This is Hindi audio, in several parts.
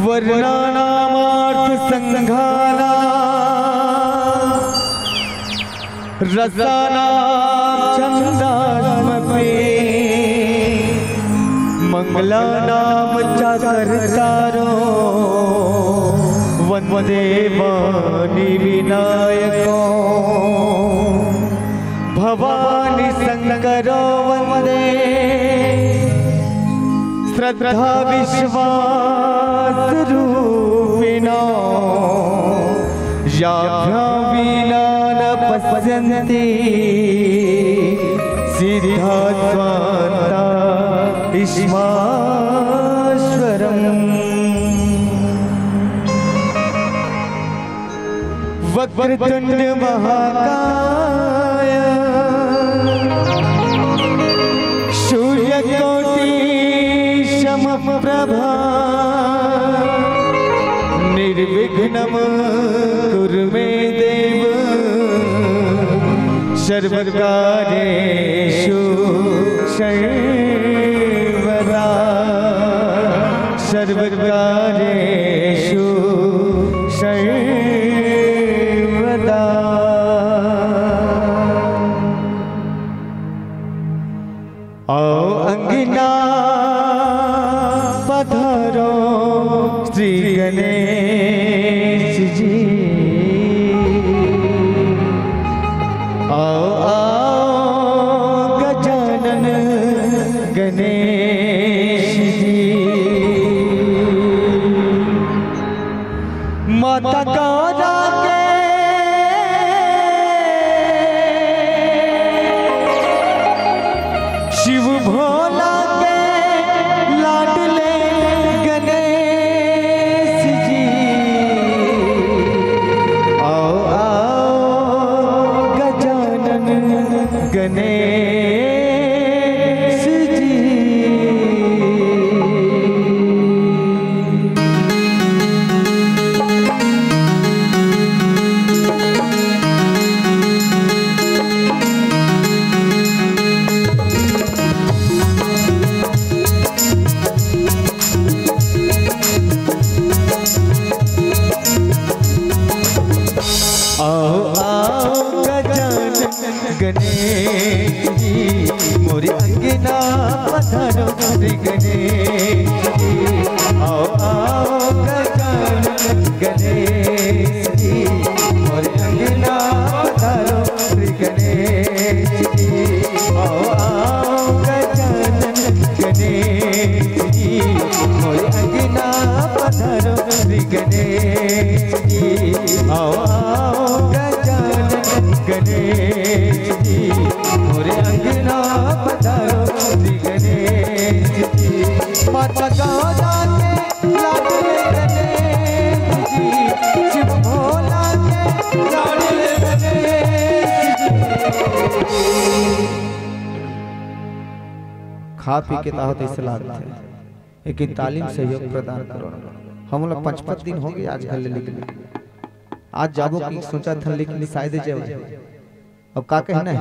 वर्णानामार्थ संघाना रसानाम छंदास्मपि मंगलानाम चाकर्तारो वंदे वाणी विनायको भवानी शंकरो वंदे श्रद्धा विश्वास रूपिणो याभ्यां विना न पश्यन्ति सिद्धा स्वान्ता ईश्वरम् वक्रतुंड महाकाय सूर्यकोटि समप्रभा निर्विघ्नं कुरु मे देव सर्वकार्येषु सर्वदा सर्वकार्येषु सर्वदा। आओ अंगना पधारो श्री गणेश जी, आओ आओ गजानन गणेश जी। माता गौरा के शिव भोला के लाडले गणेश जी, आओ आओ गजानन गणेश जी। आओ आओ गजानन गणेश जी, मोरे अंगना पधारो श्री गणेश जी। आओ आओ गजानन गणेश जी, मोरे अंगना पधारो श्री गणेश जी। आओ आओ गजानन गणेश जी, मोरे अंगना पधारो श्री गणेश जी। आओ आओ गजानन गणेश जी, मोरे अंगना पधारो श्री गणेश जी। माता गौरा के लाडले गणेश जी, शिव भोला के लाडले गणेश जी। खा पी के ताहत इस लागत है, लेकिन तालीम सहयोग प्रदान करो। हम लोग 55 दिन हो गए आज घर ले निकले, आज जाबो की सोचा था लेकिन शायद जाओ। अब का कहना है?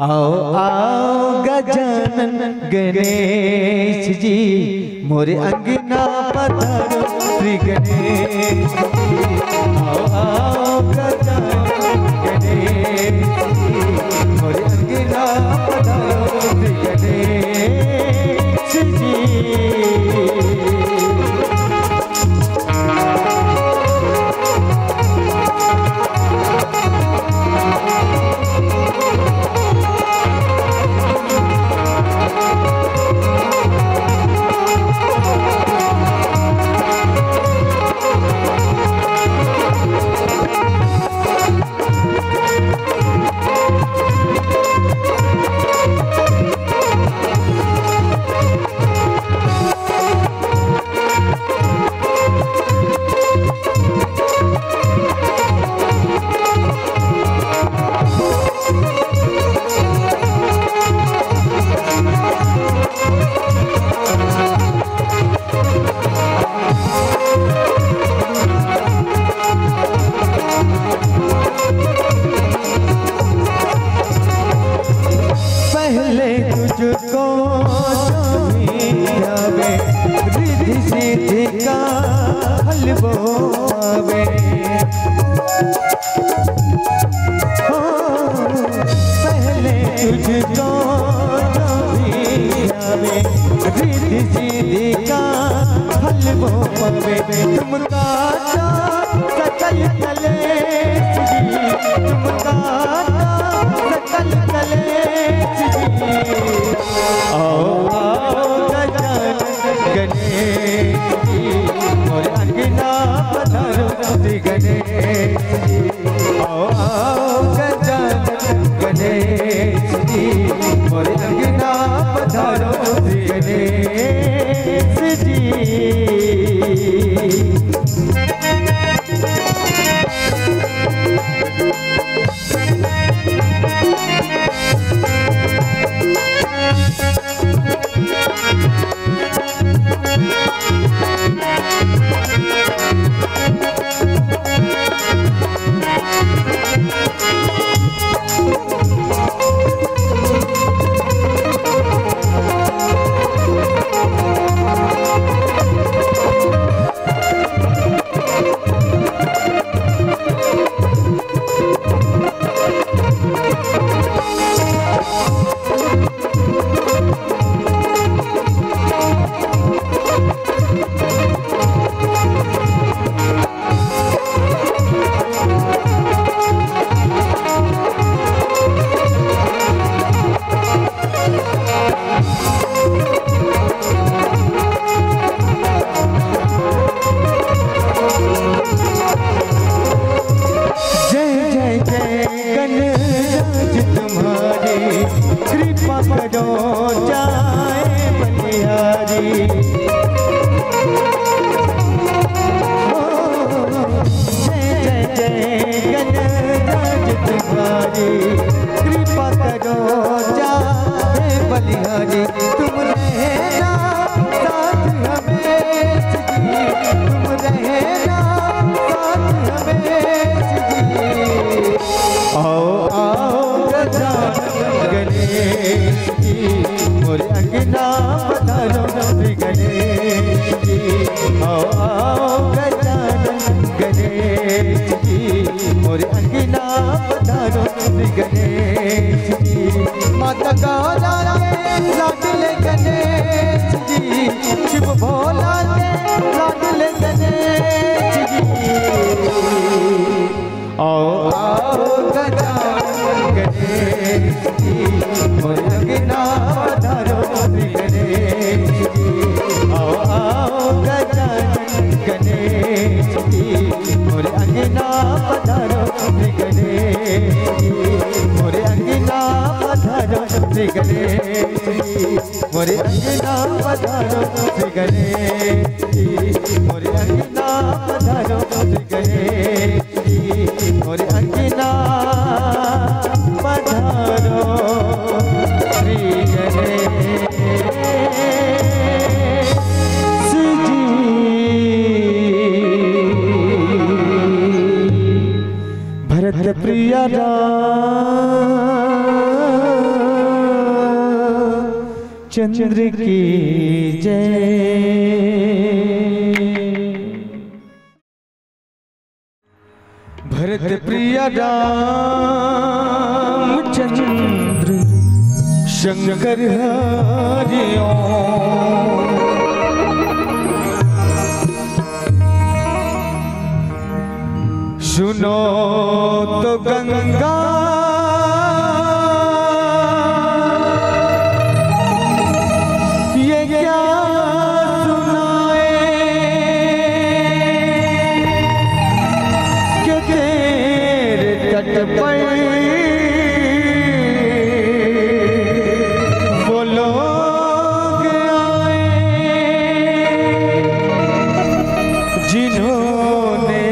आओ आओ गजानन गणेश जी, मोरे अंगना पधारो श्री गणेश जी। आओ आओ गजानन गणेश जी, मोरे अंगना पधारो श्री गणेश जी। तुझको जो भी आवे रिद्धि सिद्धि का फल वो आवे। पहले तुझको जो भी आवे रिद्धि सिद्धि का फल वो पावे। तुम काटा सकल कलेश जी, तुम काटा सकल कलेश जी। आओ आओ गजानन गणेश जी, और अंगना पधारो श्री गणेश जी। आओ आओ गजानन गणेश जी, और अंगना पधारो श्री गणेश जी। कृपा करो जाए बलिहारी। तुम रहना साथ हमें जी, तुम रहना साथ हमें जी। आओ आओ गजानन गणेश जी, मोरे अंगना पधारो श्री गणेश जी। आओ आओ गजानन गणेश जी, मोरे अंगना पधारो श्री गणेश जी। माता गौरा के लाडले गणेश जी, शिव भोला के लाडले गणेश जी। आओ आओ गजानन गणेश जी, मोरे अंगना पधारो श्री गणेश जी। आओ आओ गजानन गणेश जी, मोरे अंगना पधारो श्री गणेश जी। मोरे अंगना पधारो श्री गणेश जी, मोरे अंगना पधारो श्री गणेश जी। मोरे अंगना पधारो श्री गणेश जी, मोरे अंगना पधारो श्री गणेश जी। भरत प्रिया चंद्र की जय। भरत प्रिया रामचंद्र शंकर हरि ओम। सुनो तो गंगा ये क्या सुनाए कि तेरे तट पर वो लोग आए जिन्होंने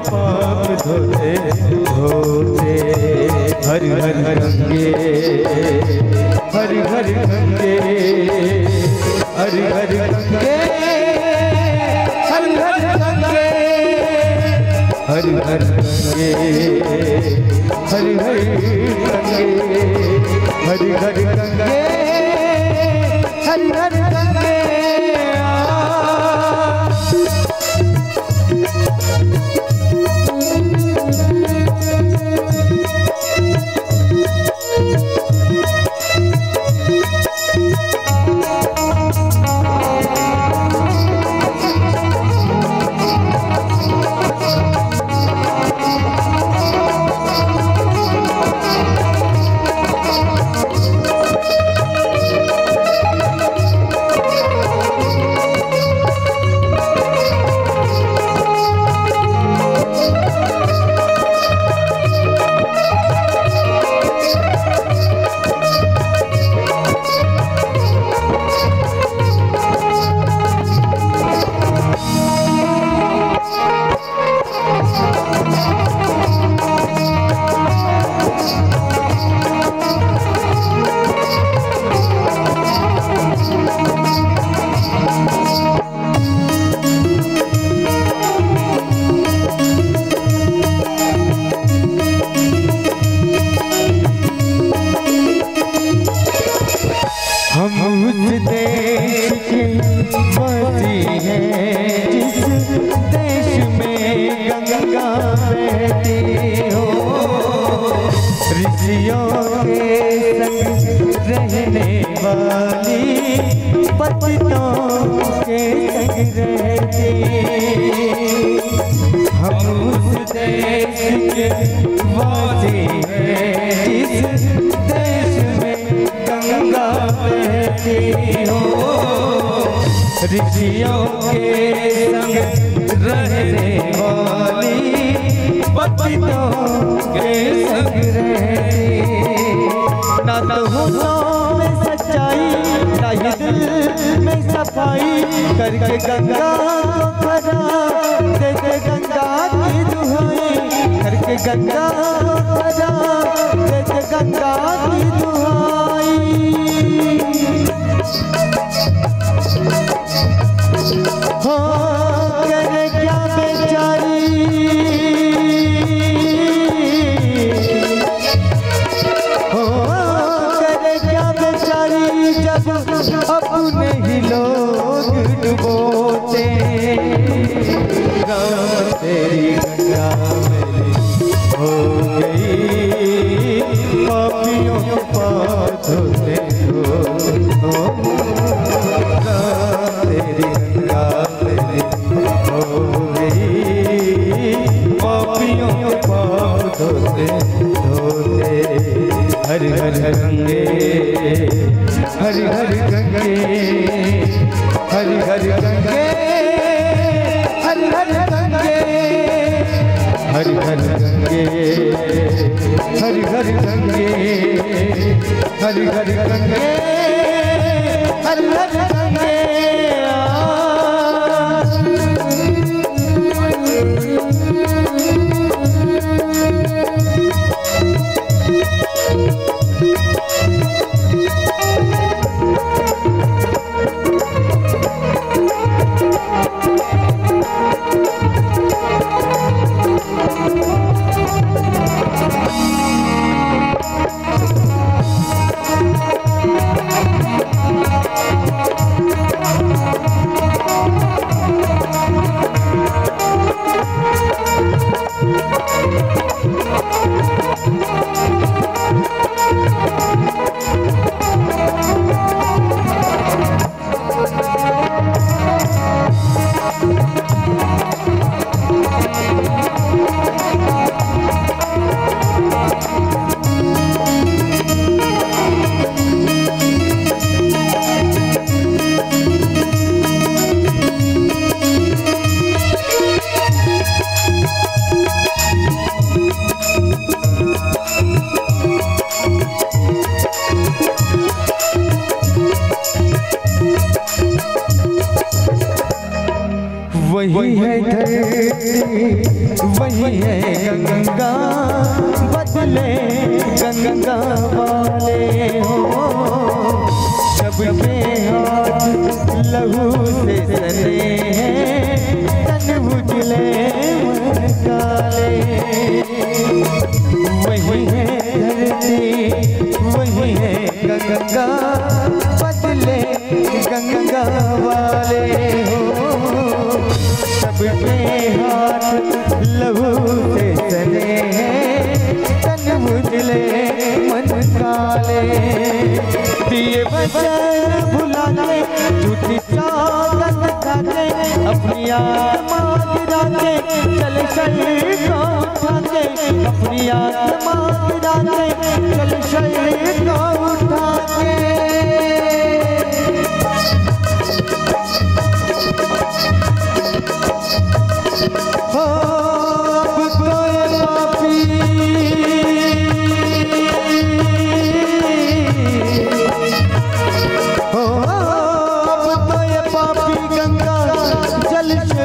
पाप धोते धोते। हर हर गंगे हर हर गंगे हर हर गंगे हर हर गंगे हर हर गंगे हर हर गंगे हर हर गंगे हर हर गंगे। ऋषियों के संग रहने वाली पतितों के संग रहती। ना तो होठों में सच्चाई ना ही दिल में सफाई करके गंगा को भरा देते गंगा की दुहाई करके गंगा को भरा देते गंगा की दुहाई। हो करे क्या बेचारी हो करे क्या बेचारी जब अपने ही लोग डुबोते। राम तेरी गंगा मेरी हो गई पापियों के पाप धोते हो। तेरी गंगा मेरी हो गई पापियों के पाप धोते धोते। हर हर गंगे हर हर गंगे हर हर गंगे हर हर गंगे हर हर गंगे हर हर गंगे हर हर गंगे हर हर गंगे। है धरती वही है गंगा, बदले गंगा वाले हो। सबके हाथ लहू से सने हैं, तन उजले मन काले। वही है धरती वही है गंगा, बदले गंगा वाले हो। सबके हाथ लहू से सने हैं, तन उजले मन काले। दिए वचन भुला के झूठी चादर खाते, अपनी आत्मा गिरा के चल शरीर को उठा के, अपनी आत्मा गिरा के चल शरीर को उठा के। हो अब तो ये पापी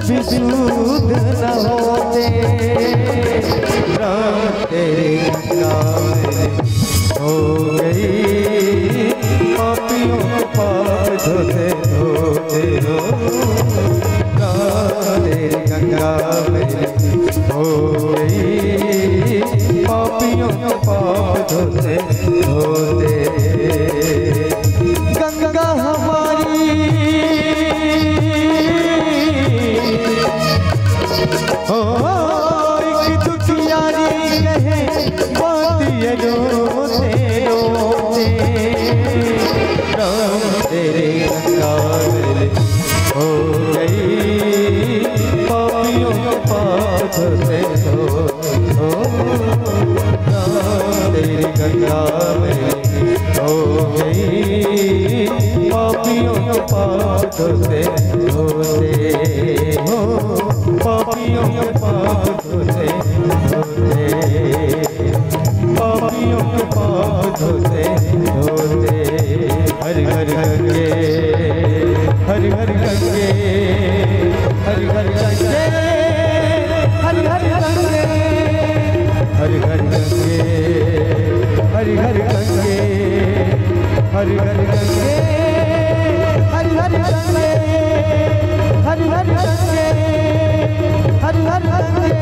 भी सूद न होते। राम तेरे गंगा में हो गई, पापियों के पाप धोते धोते हो। राम तेरे गंगा में हो गई, पापियों के पाप धोते धोते। गंगा हमारी ओ एक दुखियारी कहे बात ये रोते रोते। राम तेरे गंगा में हो गई, पापियों के पाप धोते हो। राम तेरे गंगा में हो गई, पापियों के पाप धोते धोते हो। पापियों के पाप धोते धोते, पापियों के पाप धोते धोते। हर हर गंगे हर हर गंगे हर हर गंगे हर हर गंगे हर हर गंगे हर हर गंगे हर हर गंगे हर हर गंगे हर हर गंगे हर हर गंगे।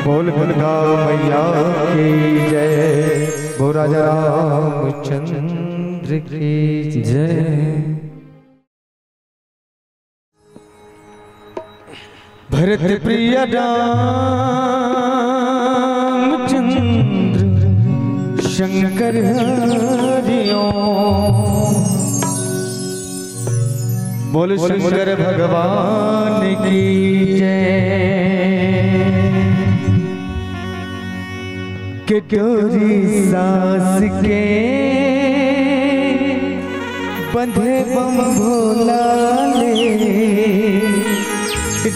बोल गंगा मैया की जय, बोल राजा रामचंद्र की जय। भरत प्रिय रामचंद्र शंकर हरिओं। बोल शंकर भगवान की जय। के डोरी सास के बंधे बम भोला ले,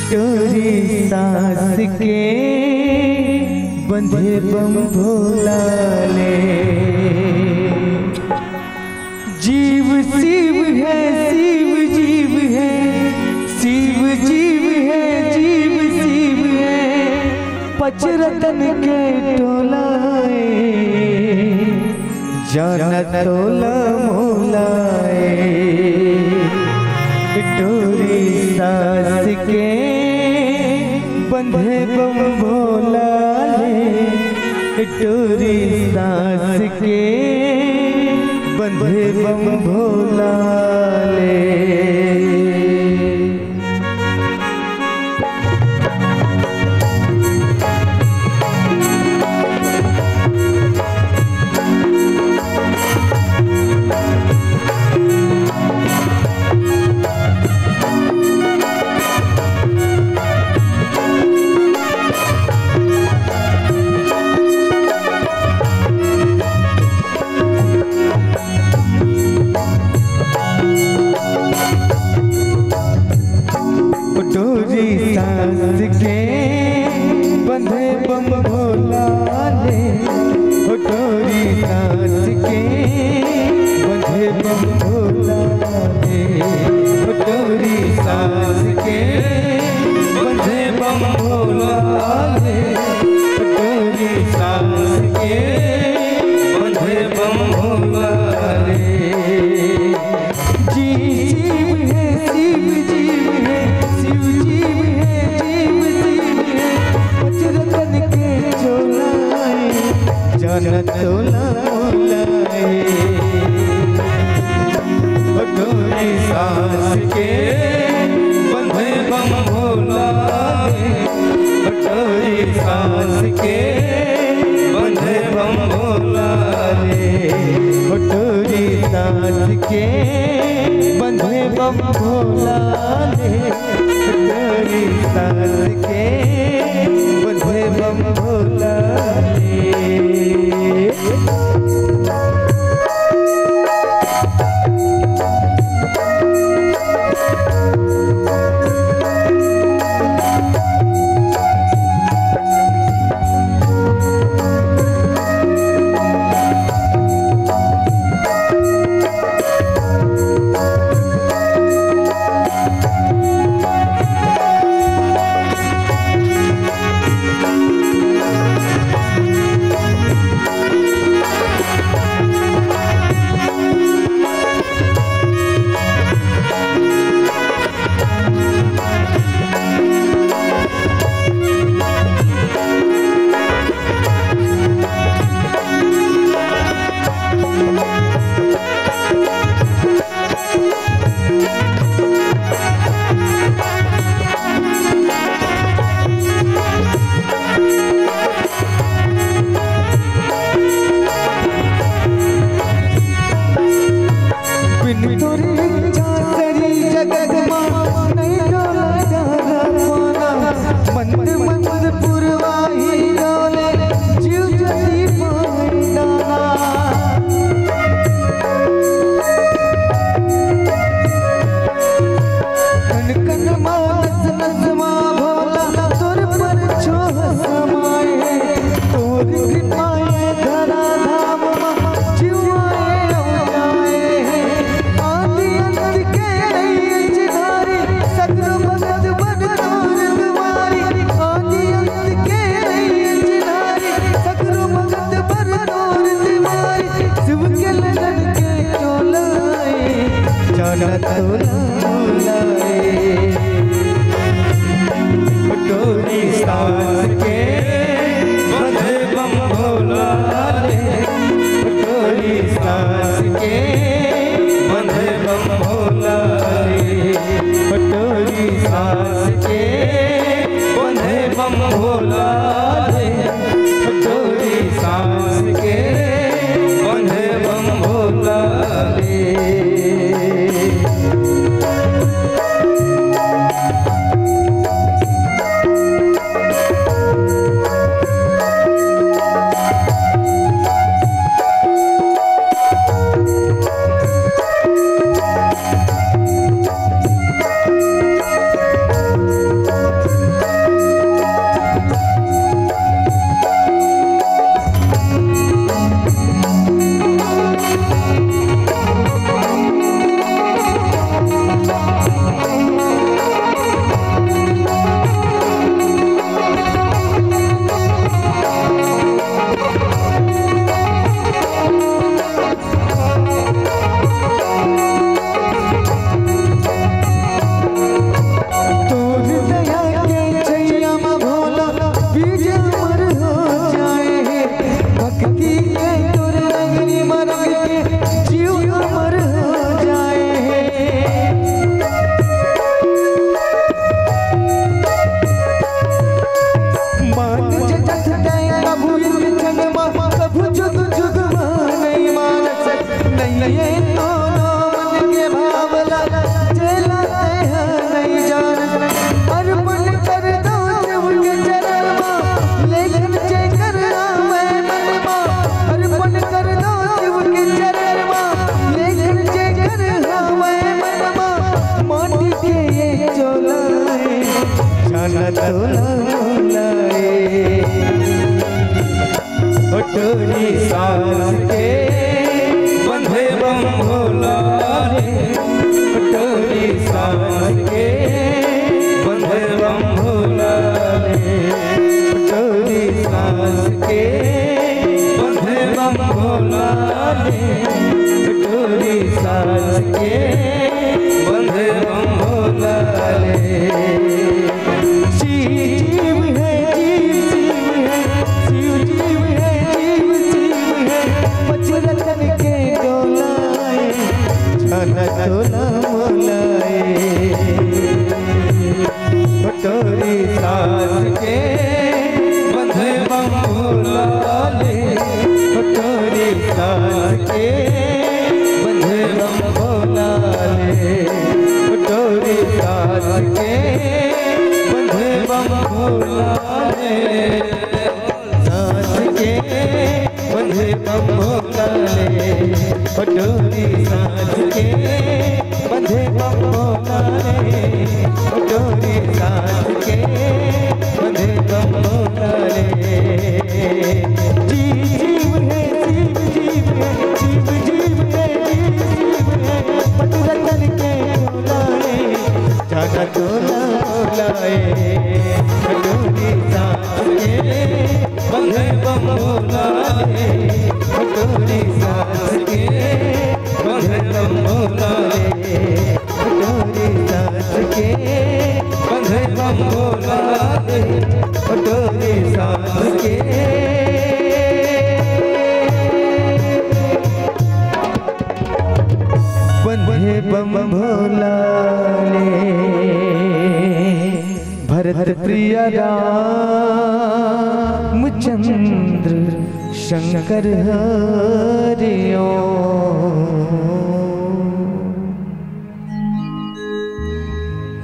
डोरी सास के बंधे बम भोला ले। जीव शिव है शिव जीव है, शिव जीव है जीव शिव है। पचरतन के टोलाए जाना तोला मोलाए। डोरी सास के बंधे बम भोला ले, डोरी सास के बंधे बम भोला ले। सांस के बंधे बम भोला रे, बटोरी सांस के बंधे बम भोला रे, बटोरी सांस के बंधे बम भोला रे, बटोरी सांस के बंधे बम भोला रे। बटोरी सांस के बंधे बम भोला रे, बटोरी सांस के बंधे बम भोला रे, बटोरी सांस के बंधे बम भोला रे, बटोरी सांस के बंधे बम भोला रे। बटोरी सांस के बंधे बम भोला रे, बटोरी सांस के बंधे बम भोला रे, बटोरी सांस के बंधे बम भोला रे, बटोरी सांस के बंधे बम भोला रे। शिव है शिव जीव है पचरतन के डोलाए छन तोला मोलाए भोला रे सांस के बंधे बम भोला रे डोरी सांस के बंधे बम भोला रे डोरी सांस के बंधे बम भोला रे जीव है जीव जीव है जीव जीव है जीव है पटुरतन के भोला रे जाना तोला भोला रे डोरी सांस के बंधे बम भोला रे डोरी सांस के बंधे बम भोला रे डोरी सांस के बंधे बम भोला रे डोरी सांस के बंधे बम भोला रे भरत प्रिय रामचंद्र शंकर हरिओ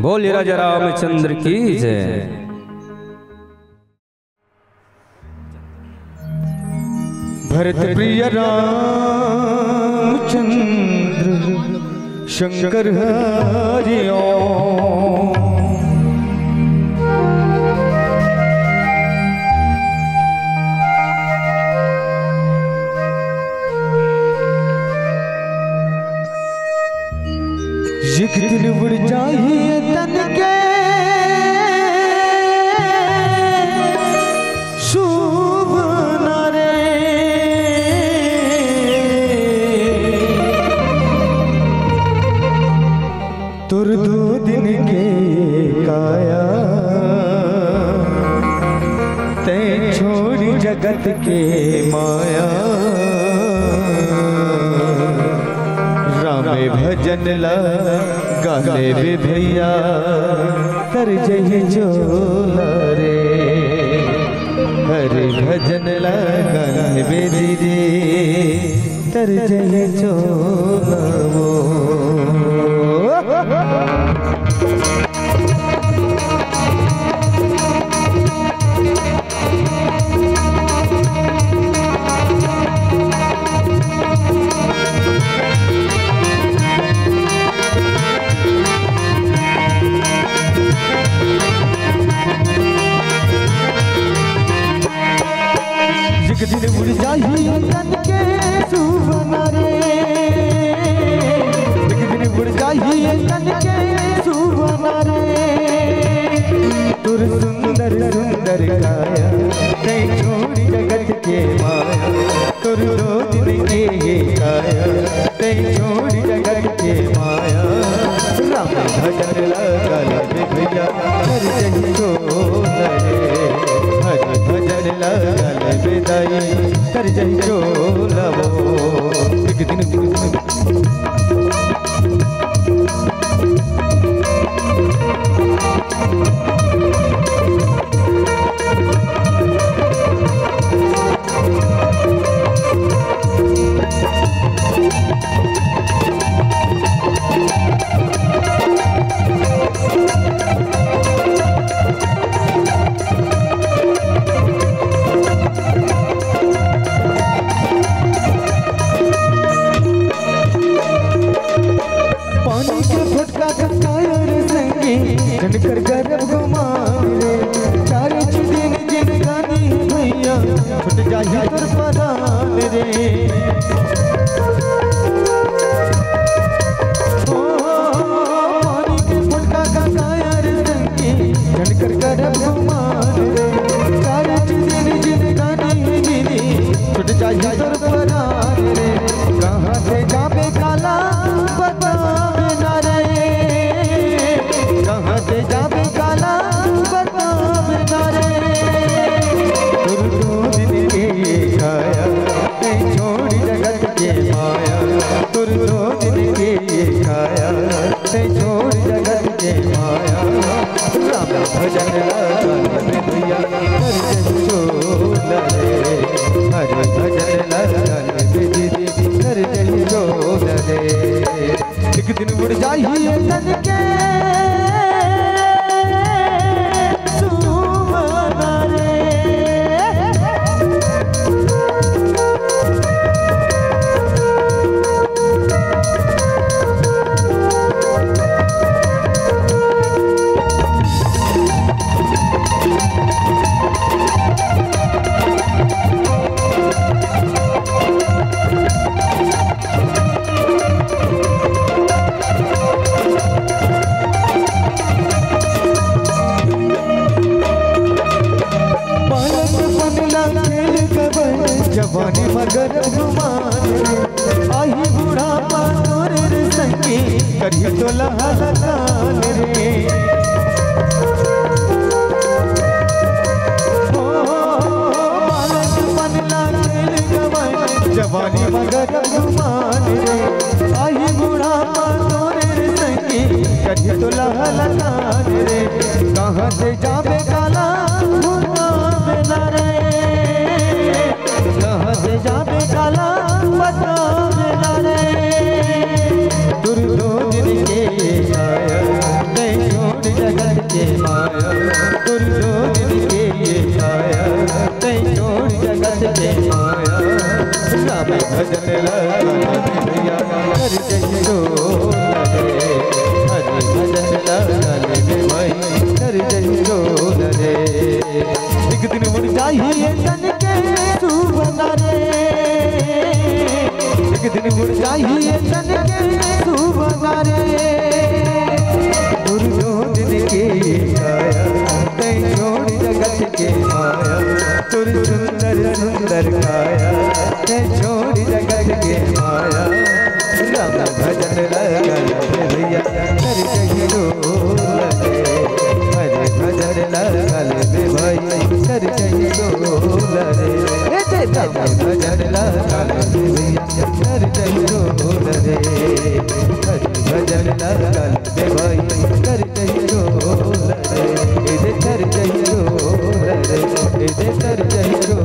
बोलिए राजा रामचंद्र की जय। भरत प्रिय रामचंद्र शंकर हरिओ एक दिन उड़ जाइए तन के शुभ नारे तुर दो दिन के काया ते छोड़ी जगत के माया रामे भजन गाले बे भैया कर जय जोला रे हरे भजन गाले बे दीदी कर जय जोला वो एक दिन उड़ जाइए तन के सुबह रे एक दिन उड़ जाइए तन के सुबह रे तुर सुंदर सुंदर काया ते छोड़ी जगत के माया तुर दो दिन के ये काया ते छोड़ी जगत के माया राम भजन लगा ले भैया कर जय जोला रे हरि भजन लगा ले बेदाई कर जय जोला वो एक दिन कर गर्भ गुमान रे चारे दिन जिन गानी भैया छुट जाए तुर परान रे ओ पानी के फुटका का कायर संगी जन कर गर्भ गुमान रे चारे दिन जिन गानी दीदी छुट जाए तुर परान रे कहाँ से जाबे काला बतावे ना रे कहाँ से जाबे काला बतावे ना रे तुर दो दिन के खाया नहीं छोड़ी जगत के माया तुर दो दिन के खाया नहीं छोड़ी जगत के माया राम भजन लगा भैया कर जय जोला रे हरि भजन लगा दीदी कर जय जोला रे एक दिन उड़ जाइए तन के सुबह लहलहान रे कहाँ से जावे काला बतावे ना रे कहाँ से जावे काला बतावे ना रे दूर दो दिन के आया नहीं छोड़ जगत के माया दूर दो दिन के आया नहीं छोड़ जगत के माया राम भजन लगा भैया कर जइयो रे हरि भजन लगा ले भाई कर जइयो रे एक दिन मुड़ चाहिए तन के सुबह रे एक दिन मुड़ चाहिए तन के सुबह रे दूर दो दिन के आया नहीं छोड़ जगत के माया तुर सुंदर सुंदर काया नहीं छोड़ जगत के माया राम भजन लगा भैया कर जइयो रे हरि भजन लगा ले भाई कर जइयो रे राम भजन लगा ले भैया कर जइयो रे हरि भजन लगा ले भाई कर जइयो रे कर जइयो रे कर जइयो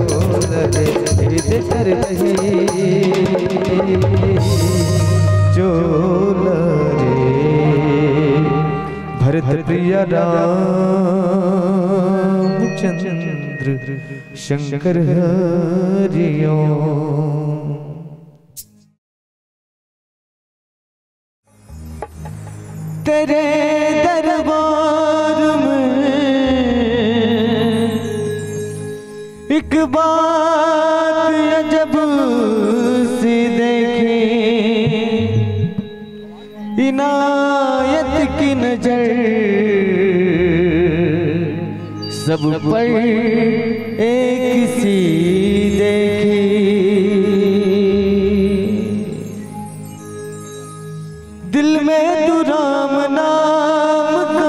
रे कर जइयो रे भरत प्रिय रामचंद्र शंकर हरिओ। तेरे दरबार में एक बात अजब सी देखी इनायत की नजर सब पर एक सी देखी दिल में तू राम नाम का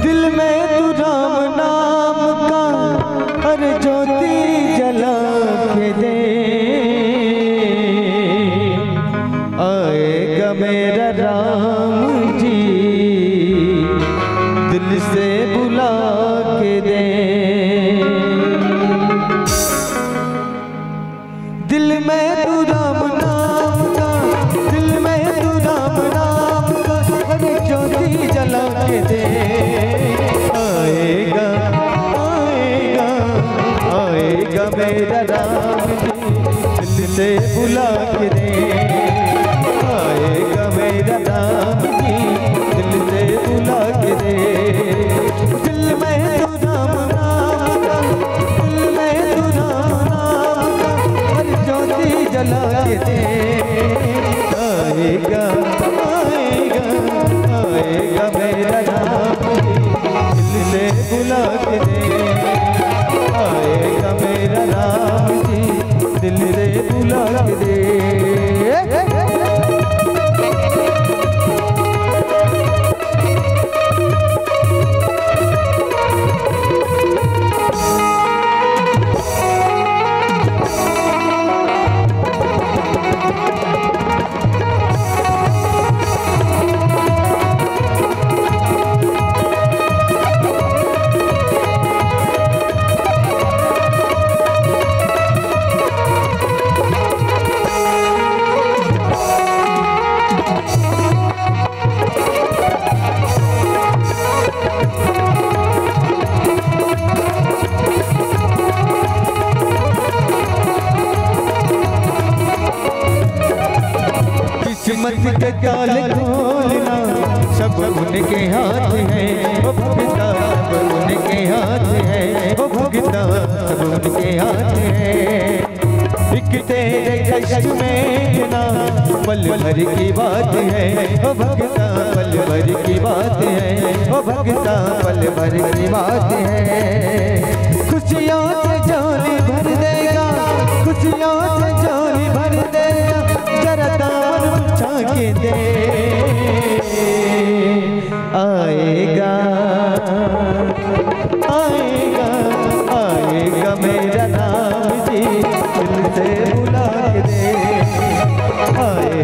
दिल में तू राम नाम का हर ज्योति जला के दे आएगा मेरा राम जी दिल से बुला के दे दिल में तू राम नाम का दिल में तू राम नाम का हर ज्योति जला के दे आएगा आएगा आएगा मेरा राम जी दिल से बुला के दे आएगा मेरा राम जी दिल से बुला के दे दिल में तू राम नाम का दिल में तू राम नाम का हर ज्योति जला के दे आएगा आएगा आएगा मेरा राम जी दिल से बुला के दे आएगा मेरा राम जी दिल से बुला के दे। किस्मत के ताले खोलना सब उनके हाथ है वो भगता सब उनके हाथ है वो भगता सब उनके हाथ है एक तेरे कष्ट में ना पल भर की बात है वो भगता पल भर की बात है वो भगता पल भर की बात है खुशियों से झोली भर देगा खुशियों से झोली भर देगा जरा दामन बिछा के दे आएगा आएगा आएगा मेरा राम जी दिल से बुला के दे आएगा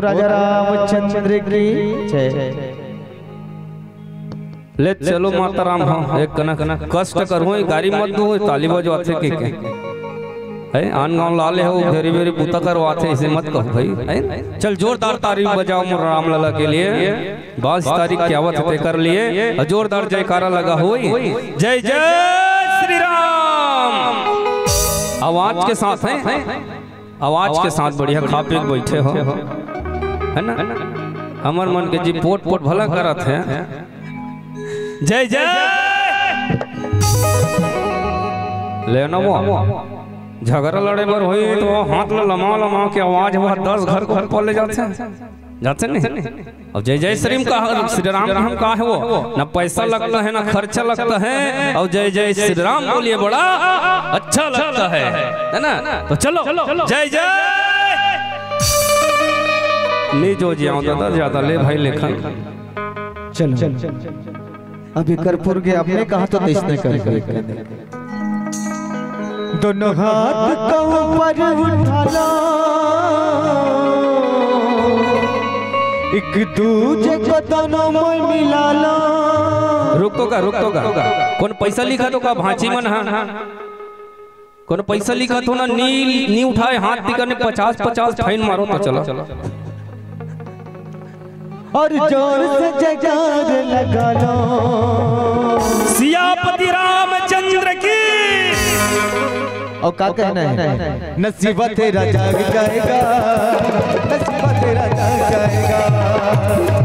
राजा रामचंद्र की जय। ले चलो माता राम। हाँ एक कना कष्ट करो गाड़ी मत दो ताली बजवाते के है आन गाँव लाले हो भेरी भेरी पुता करवाते ऐसे मत कहो भाई है। चल जोरदार तारीफ बजाओ मोर राम लला के लिए। 22 तारीख की आवत तय कर लिए जोरदार जयकारा लगा हो। जय जय श्री राम। आवाज के साथ है आवाज के साथ बढ़िया खा पी के बैठे हो है ना। हमर मन के जी पोट पोट भला करत है। जय जय ले नमो। झगड़ा लड़े बर होई तो हाथ ल लमा के आवाज वह 10 घर को पले जाते नहीं। अब जय जय श्री राम का है वो ना पैसा लगता है ना खर्चा लगता है। और जय जय श्री राम बोलिए बड़ा अच्छा लगता है ना। तो चलो जय जय ले जो जिया ज्यादा ले भाई लेखन। चलो अभी कर्पूर के आपने कहा तो इसने कर दोनों हाथ को ऊपर उठा लो एक दूजे को दोनों में मिला लो। रुक तो का कौन पैसा लिखा तो का भांची मन हा कौन पैसा लिखा तो ना नी उठाए हाथ टिका ने 50 फाइन मारो तो चलो। और जोर से जयकार लगा लो सियापति रामचंद्र की। और क्या कहना है नसीबा तेरा जाग जाएगा नसीबा तेरा जाग जाएगा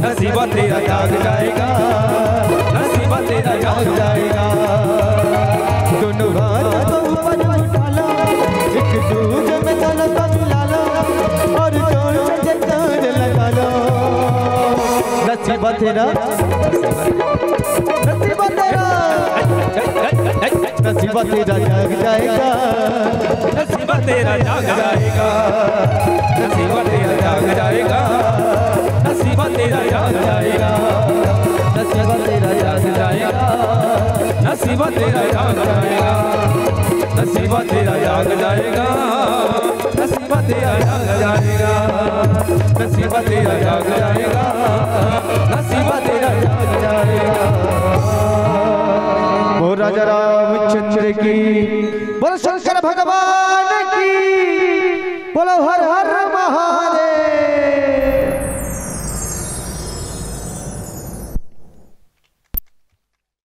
नसीबा तेरा जाग जाएगा नसीबा तेरा जाग जाएगा। दोनों हाथ को ऊपर उठा लो एक दूजे में दोनों को मिला लो और जोर से जयकार लगा लो। नसीबा तेरा नसीबा तेरा जाग जाएगा नसीबा तेरा जाग जाएगा नसीबा तेरा जाग जाएगा नसीबा तेरा जाग जाएगा नसीबा तेरा जाग जाएगा नसीबा तेरा जाग जाएगा नसीबा तेरा जाग जाएगा नसीबा तेरा जाग जाएगा नसीबा तेरा जाग जाएगा नसीबा तेरा जाग जाएगा। वो राजा रामचंद्र की बोलो शंकर भगवान की बोलो हर हर